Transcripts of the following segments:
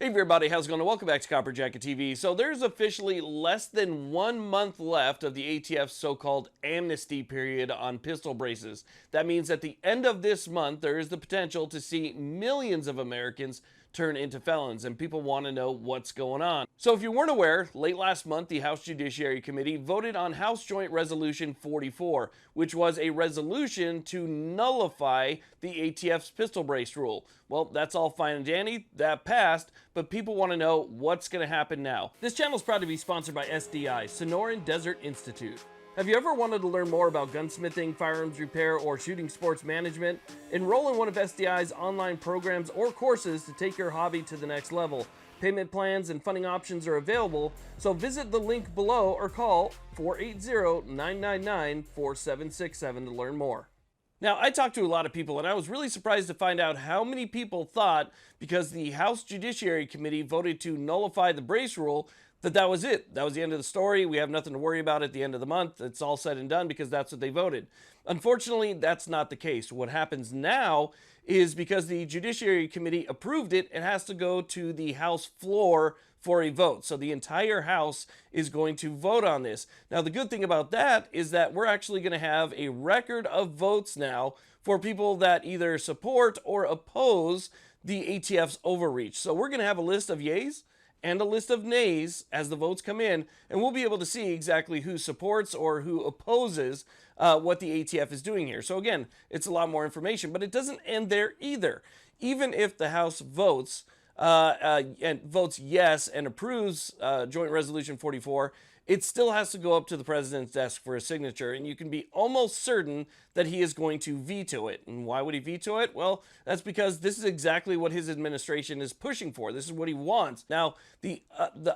Hey everybody, how's it going? Welcome back to Copper Jacket TV. So there's officially less than 1 month left of the ATF's so-called amnesty period on pistol braces. That means at the end of this month, there is the potential to see millions of Americans turn into felons, and people want to know what's going on. So if you weren't aware, late last month, the House Judiciary Committee voted on House Joint Resolution 44, which was a resolution to nullify the ATF's pistol brace rule. Well, that's all fine and dandy. That passed, but people want to know what's going to happen now. This channel is proud to be sponsored by SDI, Sonoran Desert Institute. Have you ever wanted to learn more about gunsmithing, firearms repair, or shooting sports management? Enroll in one of SDI's online programs or courses to take your hobby to the next level. Payment plans and funding options are available, so visit the link below or call 480-999-4767 to learn more. Now, I talked to a lot of people, and I was really surprised to find out how many people thought, because the House Judiciary Committee voted to nullify the brace rule, that was it. That was the end of the story. We have nothing to worry about at the end of the month. It's all said and done because that's what they voted. Unfortunately, that's not the case. What happens now is because the Judiciary Committee approved it, it has to go to the House floor for a vote. So the entire House is going to vote on this. Now, the good thing about that is that we're actually going to have a record of votes now for people that either support or oppose the ATF's overreach. So we're going to have a list of yays and a list of nays as the votes come in, and we'll be able to see exactly who supports or who opposes what the ATF is doing here. So again, it's a lot more information, but it doesn't end there either. Even if the House votes yes and approves Joint Resolution 44, it still has to go up to the president's desk for a signature, and you can be almost certain that he is going to veto it. And why would he veto it? Well, that's because this is exactly what his administration is pushing for. This is what he wants. Now, the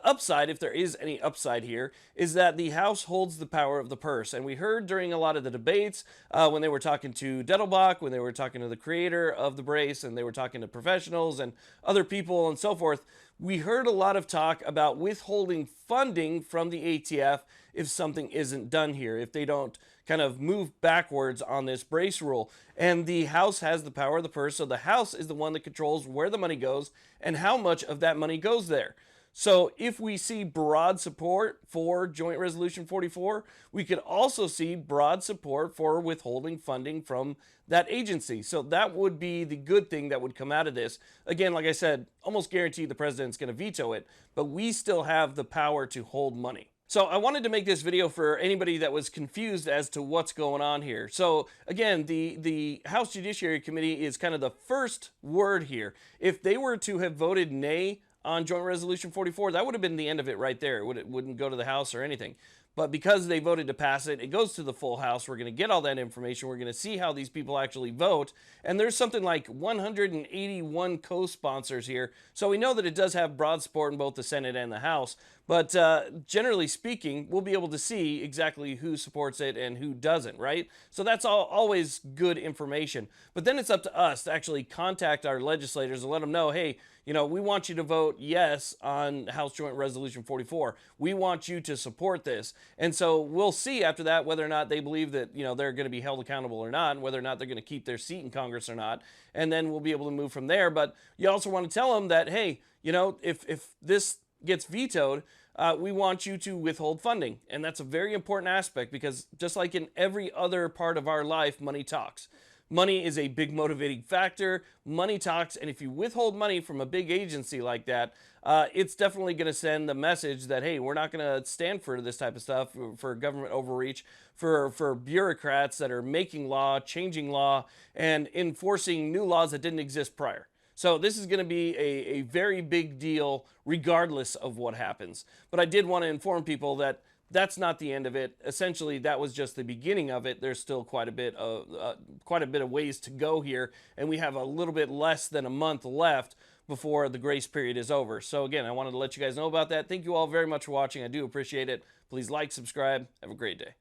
upside, if there is any upside here, is that the House holds the power of the purse. And we heard during a lot of the debates when they were talking to Dettelbach, when they were talking to the creator of the brace, and they were talking to professionals and other people and so forth, we heard a lot of talk about withholding funding from the ATF if something isn't done here, if they don't kind of move backwards on this brace rule. And the House has the power of the purse, so the House is the one that controls where the money goes and how much of that money goes there. So if we see broad support for Joint Resolution 44, we could also see broad support for withholding funding from that agency. So that would be the good thing that would come out of this. Again, like I said, almost guaranteed the president's going to veto it, but we still have the power to hold money. So I wanted to make this video for anybody that was confused as to what's going on here. So again, the House Judiciary Committee is kind of the first word here. If they were to have voted nay on Joint Resolution 44, that would have been the end of it right there. It wouldn't go to the House or anything. But because they voted to pass it, it goes to the full House. We're going to get all that information. We're going to see how these people actually vote. And there's something like 181 co-sponsors here. So we know that it does have broad support in both the Senate and the House. But generally speaking, we'll be able to see exactly who supports it and who doesn't, right? So that's always good information. But then it's up to us to actually contact our legislators and let them know, hey, you know, we want you to vote yes on House Joint Resolution 44. We want you to support this. And so we'll see after that whether or not they believe that, you know, they're going to be held accountable or not, and whether or not they're going to keep their seat in Congress or not. And then we'll be able to move from there. But you also want to tell them that, hey, you know, if this gets vetoed, we want you to withhold funding. And that's a very important aspect because just like in every other part of our life, money talks. Money is a big motivating factor. Money talks, and if you withhold money from a big agency like that, it's definitely going to send the message that, hey, we're not going to stand for this type of stuff, for government overreach, for bureaucrats that are making law, changing law, and enforcing new laws that didn't exist prior. So this is going to be a very big deal regardless of what happens. But I did want to inform people that that's not the end of it. Essentially, that was just the beginning of it. There's still quite a bit of ways to go here, and we have a little bit less than a month left before the grace period is over. So again, I wanted to let you guys know about that. Thank you all very much for watching. I do appreciate it. Please like, subscribe. Have a great day.